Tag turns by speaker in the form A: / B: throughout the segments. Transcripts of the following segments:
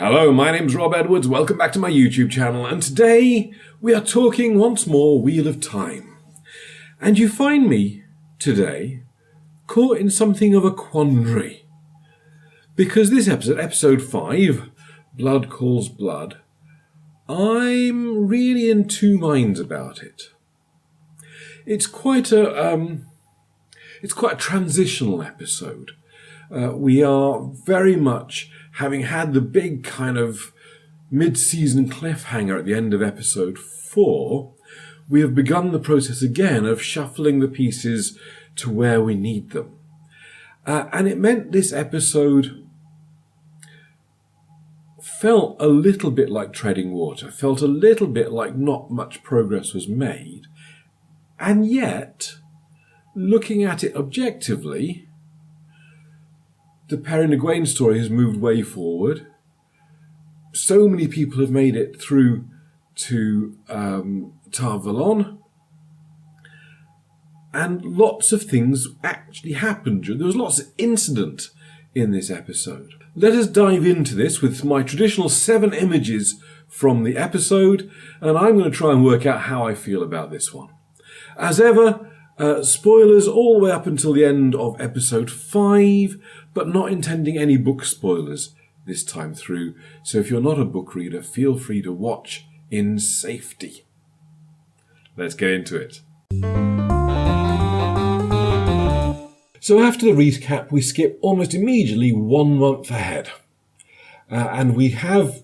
A: Hello, my name's Rob Edwards, welcome back to my YouTube channel, and today we are talking once more Wheel of Time. And you find me, today, caught in something of a quandary. Because this episode, episode 5, Blood Calls Blood, I'm really in two minds about it. It's quite a transitional episode. We are very much, having had the big kind of mid-season cliffhanger at the end of episode 4, we have begun the process again of shuffling the pieces to where we need them. And it meant this episode felt a little bit like treading water, felt a little bit like not much progress was made. And yet, looking at it objectively, the Perrin Egwene story has moved way forward. So many people have made it through to Tar Valon. And lots of things actually happened. There was lots of incident in this episode. Let us dive into this with my traditional 7 images from the episode. And I'm going to try and work out how I feel about this one. As ever, spoilers all the way up until the end of episode 5, but not intending any book spoilers this time through. So if you're not a book reader, feel free to watch in safety. Let's get into it. So after the recap, we skip almost immediately 1 month ahead. And we have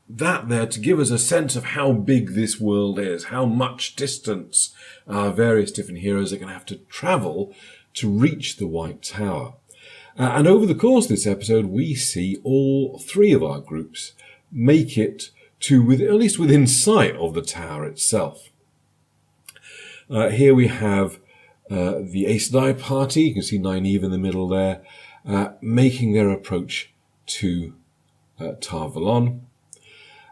A: that there to give us a sense of how big this world is, how much distance our various different heroes are going to have to travel to reach the White Tower. And over the course of this episode, we see all 3 of our groups make it to, at least within sight of the tower itself. Here we have the Aes Sedai party, you can see Nynaeve in the middle there, making their approach to Tar Valon.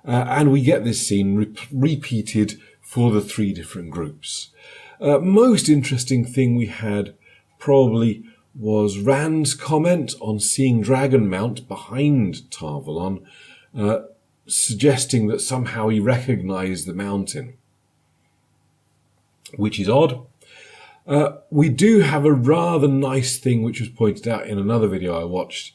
A: And we get this scene repeated for the 3 different groups. Most interesting thing we had probably was Rand's comment on seeing Dragonmount behind Tar Valon, suggesting that somehow he recognised the mountain, which is odd. We do have a rather nice thing which was pointed out in another video I watched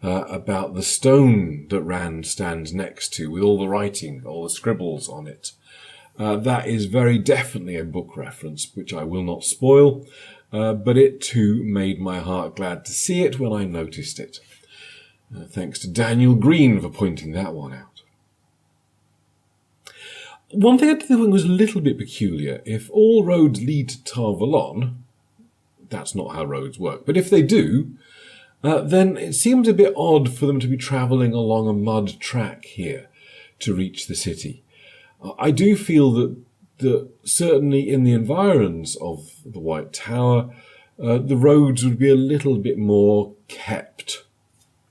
A: about the stone that Rand stands next to with all the writing, all the scribbles on it. That is very definitely a book reference, which I will not spoil, but it too made my heart glad to see it when I noticed it. Thanks to Daniel Green for pointing that one out. One thing I did think was a little bit peculiar. If all roads lead to Tar Valon, that's not how roads work, but if they do, then it seems a bit odd for them to be travelling along a mud track here to reach the city. I do feel that certainly in the environs of the White Tower, the roads would be a little bit more kept,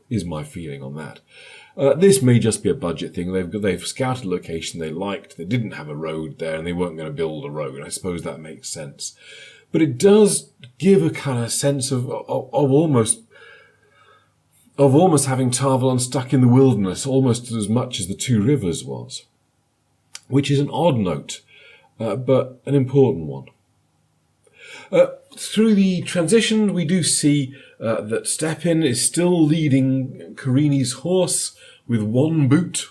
A: is my feeling on that. This may just be a budget thing. They've scouted a location they liked. They didn't have a road there and they weren't going to build a road. I suppose that makes sense. But it does give a kind of sense of almost having Tar Valon stuck in the wilderness almost as much as the Two Rivers was, which is an odd note, but an important one. Through the transition, we do see that Stepin is still leading Karini's horse with 1 boot,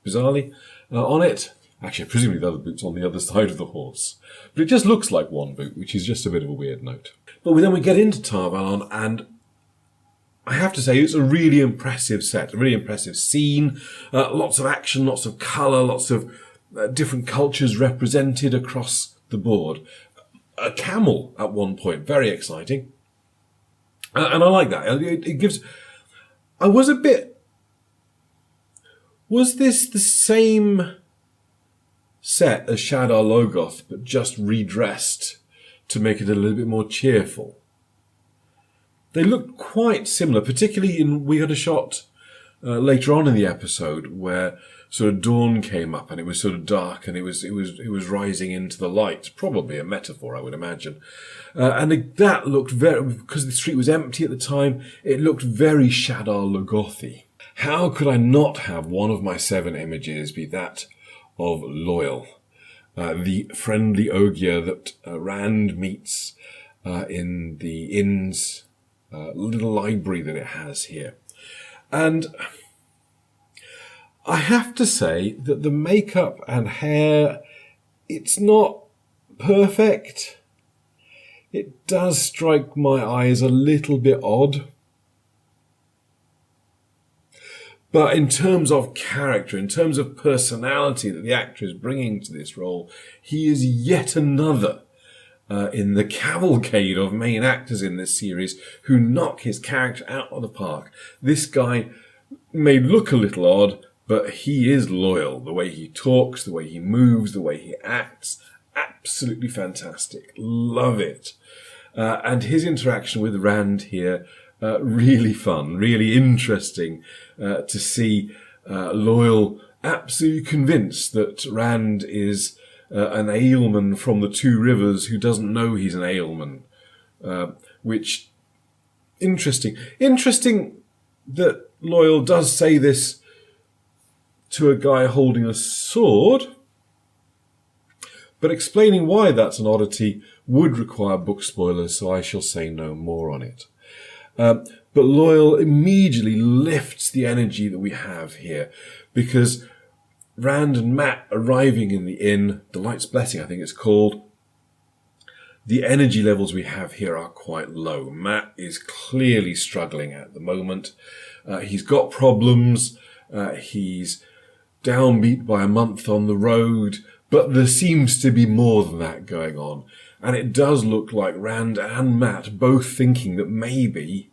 A: bizarrely, on it. Actually, presumably the other boot's on the other side of the horse. But it just looks like 1 boot, which is just a bit of a weird note. But then we get into Tar Valon, and I have to say it's a really impressive set, a really impressive scene. Lots of action, lots of colour, lots of different cultures represented across the board. A camel at one point, very exciting. And I like that. It gives... Was this the same set as Shadar Logoth, but just redressed to make it a little bit more cheerful? They looked quite similar, particularly we had a shot later on in the episode where sort of dawn came up and it was sort of dark and it was rising into the light. Probably a metaphor, I would imagine. And that looked because the street was empty at the time, it looked very Shadar Logothy. how could I not have one of my 7 images be that of Loyal, the friendly ogier that Rand meets in the inn's little library that it has here. And I have to say that the makeup and hair, it's not perfect. It does strike my eye as a little bit odd. But in terms of character, in terms of personality that the actor is bringing to this role, he is yet another in the cavalcade of main actors in this series who knock his character out of the park. This guy may look a little odd, but he is Loyal. The way he talks, the way he moves, the way he acts, absolutely fantastic. Love it. And his interaction with Rand here, really fun, really interesting to see Loyal absolutely convinced that Rand is an aleman from the Two Rivers who doesn't know he's an aleman. Which, interesting. Interesting that Loyal does say this to a guy holding a sword, but explaining why that's an oddity would require book spoilers, so I shall say no more on it. But Loyal immediately lifts the energy that we have here, because Rand and Mat arriving in the inn, the Light's Blessing I think it's called, the energy levels we have here are quite low. Mat is clearly struggling at the moment. He's got problems. He's downbeat by a month on the road, but there seems to be more than that going on. And it does look like Rand and Mat both thinking that maybe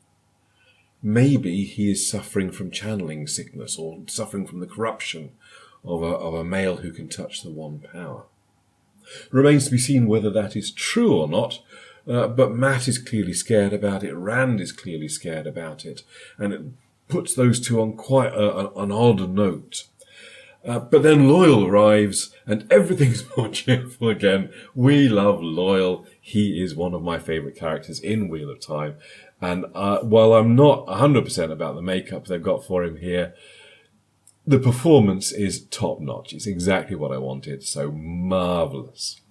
A: he is suffering from channeling sickness or suffering from the corruption of a male who can touch the one power. Remains to be seen whether that is true or not, but Mat is clearly scared about it, Rand is clearly scared about it, and it puts those two on quite an odd note. But then Loyal arrives, and everything's more cheerful again. We love Loyal. He is one of my favourite characters in Wheel of Time. And while I'm not 100% about the makeup they've got for him here, the performance is top-notch. It's exactly what I wanted, so marvellous.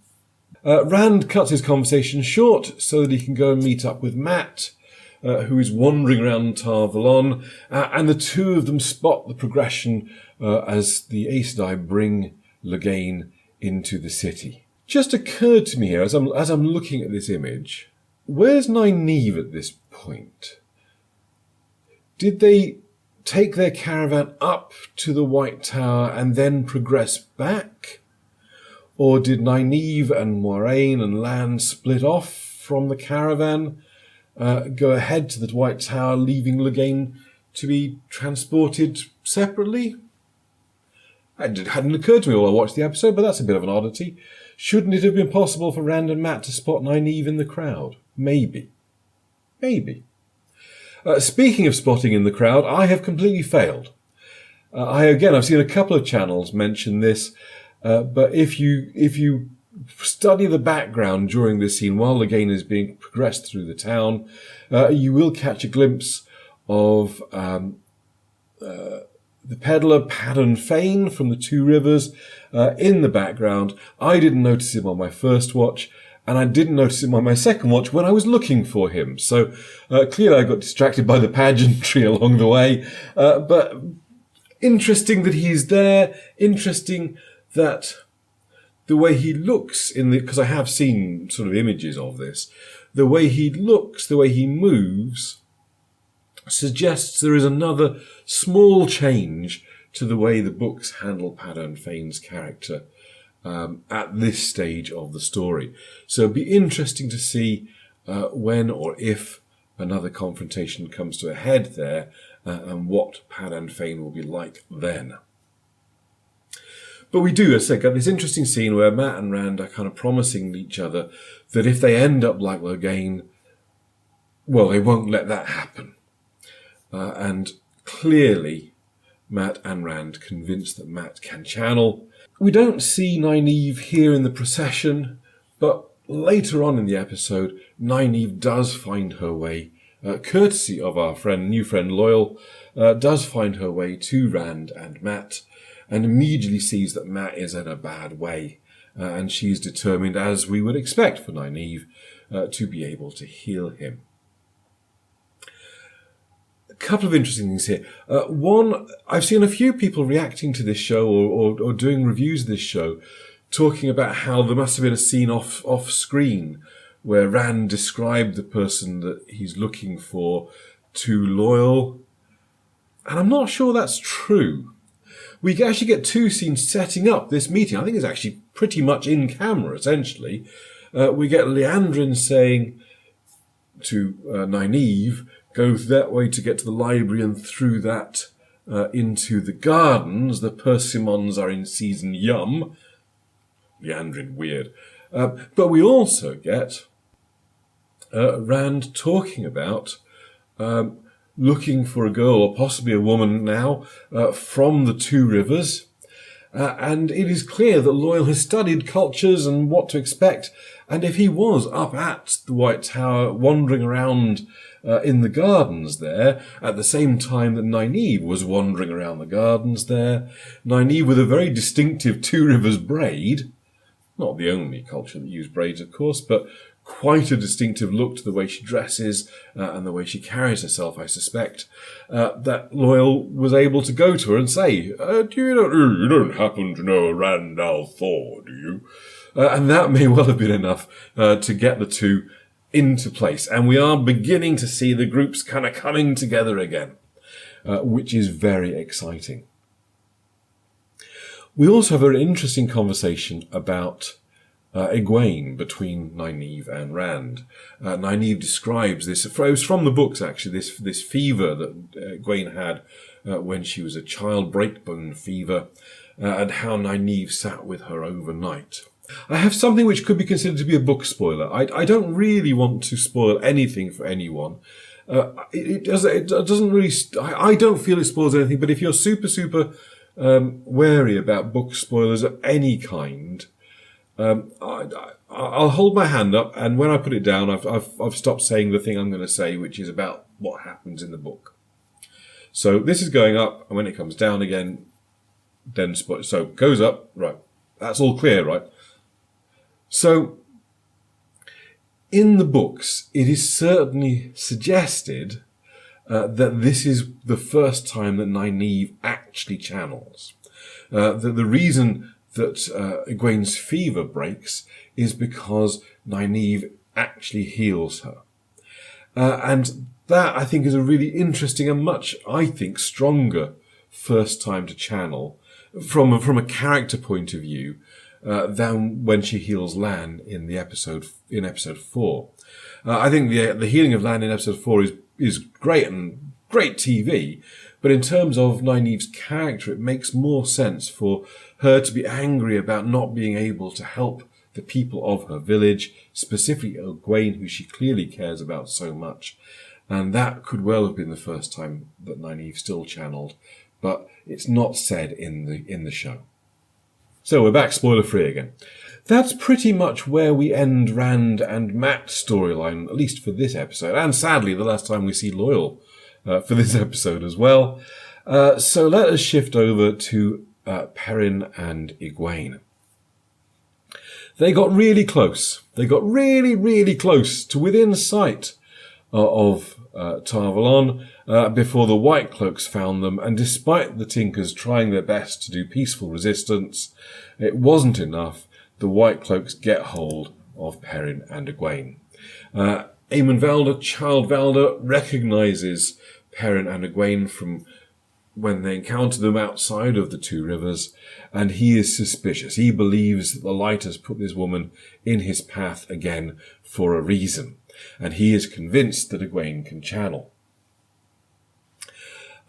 A: Rand cuts his conversation short so that he can go and meet up with Mat, who is wandering around Tar Valon, and the two of them spot the progression as the Aes Sedai bring Loghain into the city. Just occurred to me here, as I'm looking at this image, where's Nynaeve at this point? Did they take their caravan up to the White Tower and then progress back? Or did Nynaeve and Moiraine and Lan split off from the caravan, go ahead to the White Tower, leaving Loghain to be transported separately? It hadn't occurred to me while I watched the episode, but that's a bit of an oddity. Shouldn't it have been possible for Rand and Mat to spot Nynaeve in the crowd? Maybe. Speaking of spotting in the crowd, I have completely failed. I've seen a couple of channels mention this, but if you study the background during this scene while Loghain is being progressed through the town, you will catch a glimpse of the peddler Pattern Fane from the Two Rivers in the background. I didn't notice him on my first watch, and I didn't notice him on my second watch when I was looking for him. So clearly I got distracted by the pageantry along the way. But interesting that he's there. Interesting that the way he looks because I have seen sort of images of this, the way he looks, the way he moves, suggests there is another small change to the way the books handle Pattern Fane's character at this stage of the story. So it'd be interesting to see when or if another confrontation comes to a head there, and what Pattern Fane will be like then. But we do, as I said, get this interesting scene where Mat and Rand are kind of promising each other that if they end up like Loghain, well, they won't let that happen. And clearly, Mat and Rand convinced that Mat can channel. We don't see Nynaeve here in the procession, but later on in the episode, Nynaeve does find her way courtesy of our new friend Loyal, does find her way to Rand and Matt, and immediately sees that Matt is in a bad way, and she's determined, as we would expect for Nynaeve, to be able to heal him. A couple of interesting things here. One, I've seen a few people reacting to this show or doing reviews of this show, talking about how there must have been a scene off screen where Rand described the person that he's looking for to Loyal. And I'm not sure that's true. We actually get two scenes setting up this meeting. I think it's actually pretty much in camera, essentially. We get Liandrin saying to Nynaeve, go that way to get to the library and through that into the gardens. The persimmons are in season, yum. Liandrin, weird. But we also get Rand talking about looking for a girl, or possibly a woman now, from the Two Rivers. And it is clear that Loyal has studied cultures and what to expect. And if he was up at the White Tower, wandering around in the gardens there, at the same time that Nynaeve was wandering around the gardens there, Nynaeve with a very distinctive Two Rivers braid, not the only culture that used braids, of course, but quite a distinctive look to the way she dresses and the way she carries herself, I suspect, that Loyal was able to go to her and say, you don't happen to know Rand al'Thor, do you? And that may well have been enough to get the two into place. And we are beginning to see the groups kind of coming together again, which is very exciting. We also have an interesting conversation about Egwene between Nynaeve and Rand. Nynaeve describes this, it was from the books actually, this fever that Egwene had when she was a child, breakbone fever, and how Nynaeve sat with her overnight. I have something which could be considered to be a book spoiler. I don't really want to spoil anything for anyone. It doesn't really, I don't feel it spoils anything, but if you're super wary about book spoilers of any kind, I'll hold my hand up, and when I put it down, I've stopped saying the thing I'm going to say, which is about what happens in the book. So this is going up, and when it comes down again, then so it goes up, right? That's all clear, right? So in the books, it is certainly suggested that this is the first time that Nynaeve actually channels. The reason that Egwene's fever breaks is because Nynaeve actually heals her. And that, I think, is a really interesting and much, I think, stronger first time to channel from a character point of view than when she heals Lan in episode 4. I think the healing of Lan in episode 4 is great and great TV, but in terms of Nynaeve's character, it makes more sense for her to be angry about not being able to help the people of her village, specifically Egwene, who she clearly cares about so much. And that could well have been the first time that Nynaeve still channeled, but it's not said in the show. So we're back spoiler-free again. That's pretty much where we end Rand and Matt's storyline, at least for this episode, and sadly the last time we see Loyal for this episode as well. So let us shift over to Perrin and Egwene. They got really close. They got really close to within sight of Tar Valon before the White Cloaks found them, and despite the Tinkers trying their best to do peaceful resistance, it wasn't enough. The White Cloaks get hold of Perrin and Egwene. Eamon Valda, Child Valda, recognises Perrin and Egwene from when they encounter them outside of the Two Rivers, and he is suspicious. He believes that the light has put this woman in his path again for a reason, and he is convinced that Egwene can channel.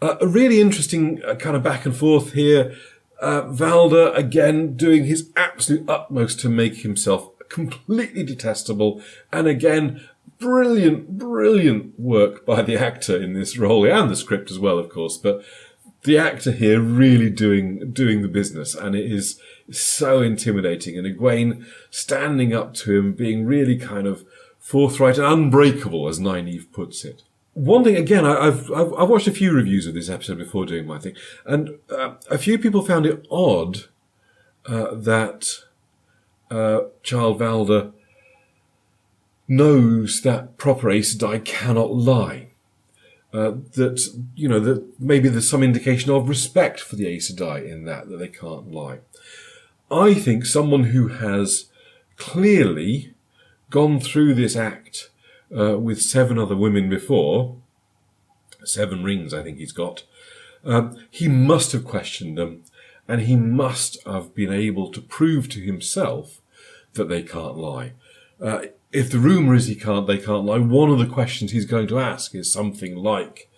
A: A really interesting kind of back and forth here. Valda, again, doing his absolute utmost to make himself completely detestable, and again, brilliant work by the actor in this role, and the script as well, of course, but the actor here really doing the business, and it is so intimidating. And Egwene standing up to him, being really kind of forthright and unbreakable, as Nynaeve puts it. one thing, again, I've watched a few reviews of this episode before doing my thing, and a few people found it odd that Child Valda knows that proper Aes Sedai cannot lie. That maybe there's some indication of respect for the Aes Sedai in that they can't lie. I think someone who has clearly gone through this act with 7 other women before, 7 rings I think he's got, he must have questioned them, and he must have been able to prove to himself that they can't lie. If the rumour is they can't lie, one of the questions he's going to ask is something like,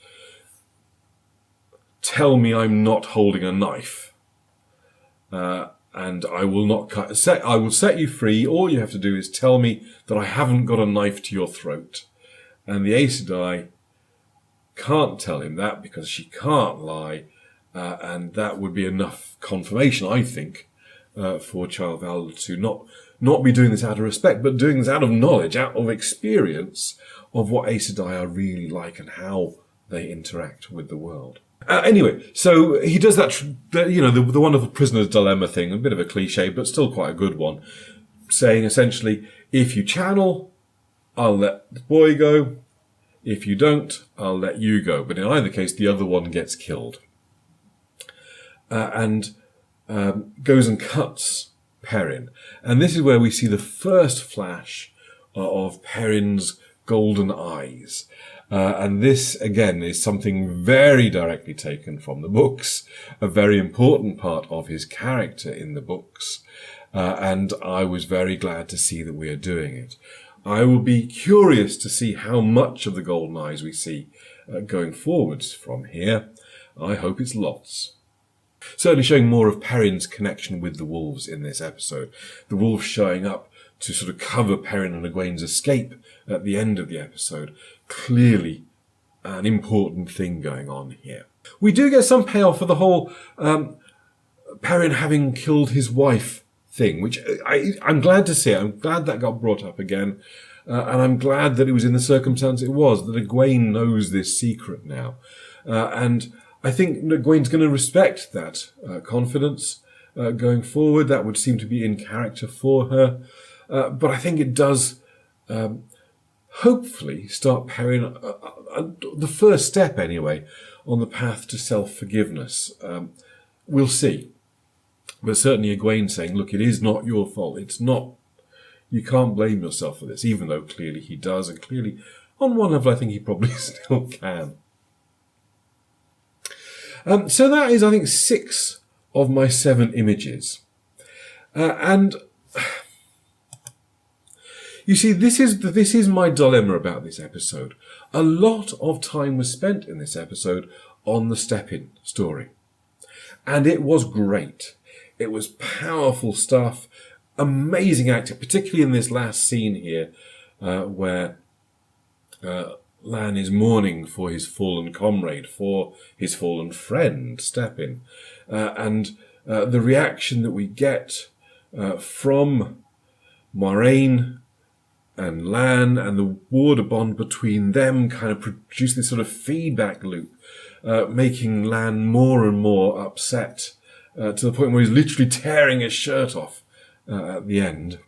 A: tell me I'm not holding a knife, and I will not I will set you free. All you have to do is tell me that I haven't got a knife to your throat. And the Aes Sedai can't tell him that because she can't lie, and that would be enough confirmation, I think, for Child Valda to not be doing this out of respect, but doing this out of knowledge, out of experience of what Aes Sedai are really like and how they interact with the world. Anyway, so he does that, the wonderful prisoner's dilemma thing, a bit of a cliche, but still quite a good one, saying essentially, if you channel, I'll let the boy go. If you don't, I'll let you go. But in either case, the other one gets killed. And goes and cuts Perrin. And this is where we see the first flash of Perrin's golden eyes. And this, again, is something very directly taken from the books, a very important part of his character in the books. And I was very glad to see that we are doing it. I will be curious to see how much of the golden eyes we see going forwards from here. I hope it's lots. Certainly showing more of Perrin's connection with the wolves in this episode. The wolves showing up to sort of cover Perrin and Egwene's escape at the end of the episode. Clearly an important thing going on here. We do get some payoff for the whole Perrin having killed his wife thing, which I'm glad to see. I'm glad that got brought up again. And I'm glad that it was in the circumstance it was, that Egwene knows this secret now. And I think Egwene's going to respect that confidence going forward. That would seem to be in character for her. But I think it does hopefully start Perrin, the first step anyway, on the path to self-forgiveness. We'll see. But certainly Egwene saying, look, it is not your fault. It's not, you can't blame yourself for this, even though clearly he does. And clearly, on one level, I think he probably still can. So that is, I think, 6 of my 7 images. And you see, this is my dilemma about this episode. A lot of time was spent in this episode on the step-in story. And it was great. It was powerful stuff, amazing acting, particularly in this last scene here, where Lan is mourning for his fallen comrade, for his fallen friend, Stepin. And the reaction that we get from Moiraine and Lan and the water bond between them kind of produce this sort of feedback loop, making Lan more and more upset to the point where he's literally tearing his shirt off at the end.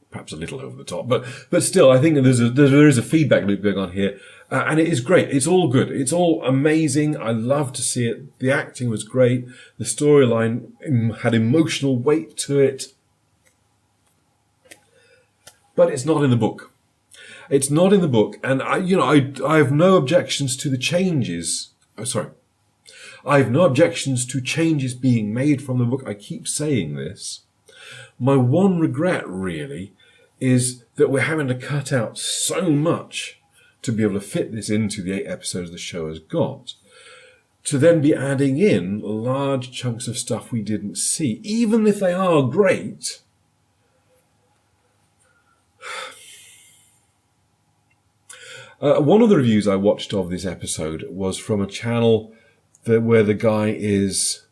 A: Perhaps a little over the top, but still, I think there is a feedback loop going on here, and it is great. It's all good. It's all amazing. I love to see it. The acting was great. The storyline had emotional weight to it, but it's not in the book. It's not in the book, and I have no objections to the changes. I have no objections to changes being made from the book. I keep saying this. My one regret, really, is that we're having to cut out so much to be able to fit this into the 8 episodes the show has got, to then be adding in large chunks of stuff we didn't see, even if they are great. One of the reviews I watched of this episode was from a channel where the guy is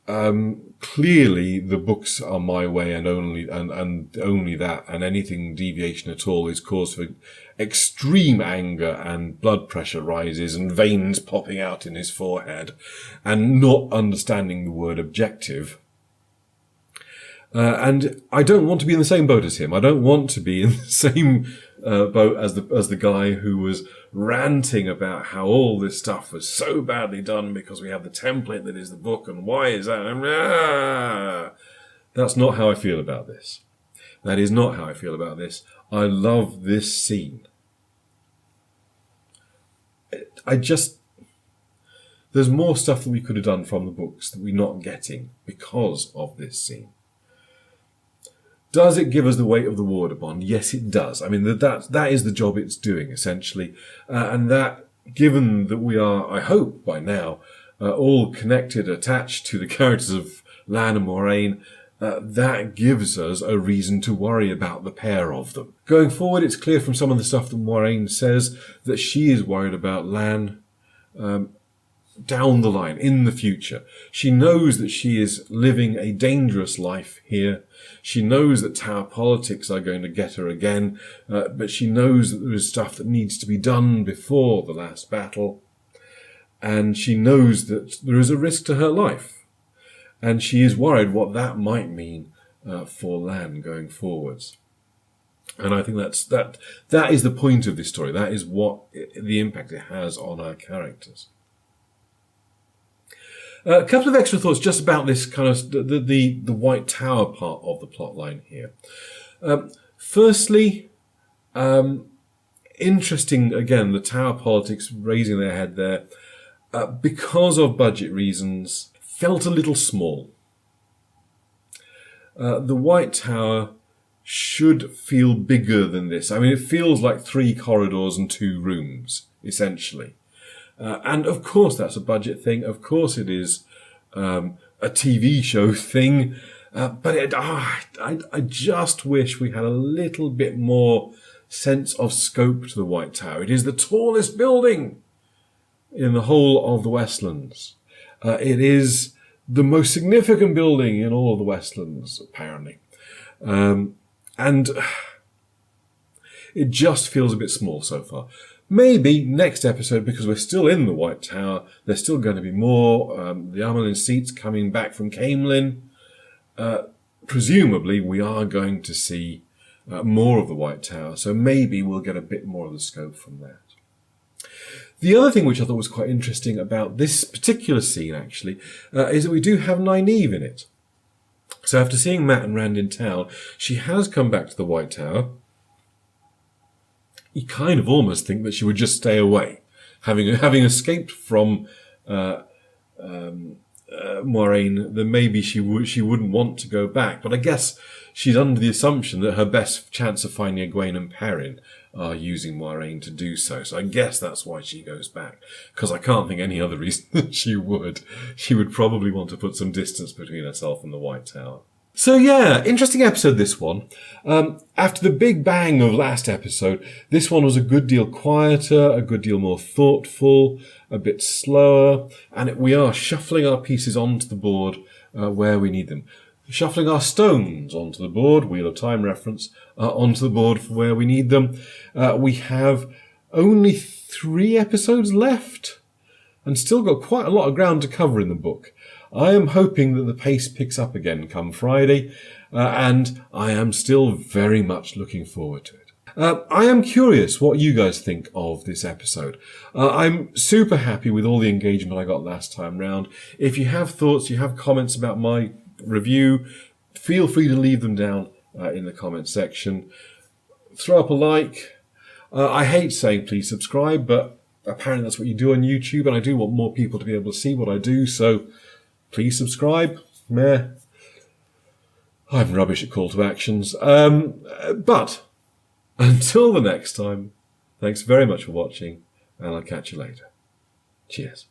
A: clearly the books are my way and only that, and anything deviation at all is cause for extreme anger and blood pressure rises and veins popping out in his forehead and not understanding the word objective. And I don't want to be in the same boat as him. I don't want to be in the same boat as the guy who was ranting about how all this stuff was so badly done because we have the template that is the book, and why is that? That's not how I feel about this. That is not how I feel about this. I love this scene. There's more stuff that we could have done from the books that we're not getting because of this scene. Does it give us the weight of the water bond? Yes, it does. I mean, that is the job it's doing, essentially. And that, given that we are, I hope by now, all connected, attached to the characters of Lan and Moiraine, that gives us a reason to worry about the pair of them. Going forward, it's clear from some of the stuff that Moiraine says that she is worried about Lan down the line, in the future. She knows that she is living a dangerous life here. She knows that tower politics are going to get her again, but she knows that there is stuff that needs to be done before the last battle. And she knows that there is a risk to her life. And she is worried what that might mean for Lan going forwards. And I think that is the point of this story. That is what the impact it has on our characters. A couple of extra thoughts just about this kind of the White Tower part of the plot line here. Firstly, interesting again, the Tower politics raising their head there, because of budget reasons, felt a little small. The White Tower should feel bigger than this. I mean, it feels like 3 corridors and 2 rooms, essentially. And of course that's a budget thing. Of course it is a TV show thing. But I just wish we had a little bit more sense of scope to the White Tower. It is the tallest building in the whole of the Westlands. It is the most significant building in all of the Westlands, apparently. And it just feels a bit small so far. Maybe next episode, because we're still in the White Tower, there's still going to be more. The Armelin seats coming back from Camelin. Presumably, we are going to see more of the White Tower, so maybe we'll get a bit more of the scope from that. The other thing which I thought was quite interesting about this particular scene, actually, is that we do have Nynaeve in it. So after seeing Mat and Rand in town, she has come back to the White Tower. You kind of almost think that she would just stay away, having escaped from Moiraine. Then maybe she wouldn't want to go back. But I guess she's under the assumption that her best chance of finding Egwene and Perrin are using Moiraine to do so. So I guess that's why she goes back. Because I can't think any other reason that she would. She would probably want to put some distance between herself and the White Tower. So yeah, interesting episode, this one. After the big bang of last episode, this one was a good deal quieter, a good deal more thoughtful, a bit slower, and we are shuffling our pieces onto the board where we need them. Shuffling our stones onto the board, Wheel of Time reference, onto the board for where we need them. We have only 3 episodes left, and still got quite a lot of ground to cover in the book. I am hoping that the pace picks up again come Friday, and I am still very much looking forward to it. I am curious what you guys think of this episode. I'm super happy with all the engagement I got last time round. If you have thoughts, you have comments about my review, feel free to leave them down in the comment section. Throw up a like. I hate saying please subscribe, but apparently that's what you do on YouTube, and I do want more people to be able to see what I do, so please subscribe. Meh. I'm rubbish at call to actions. But until the next time, thanks very much for watching, and I'll catch you later. Cheers.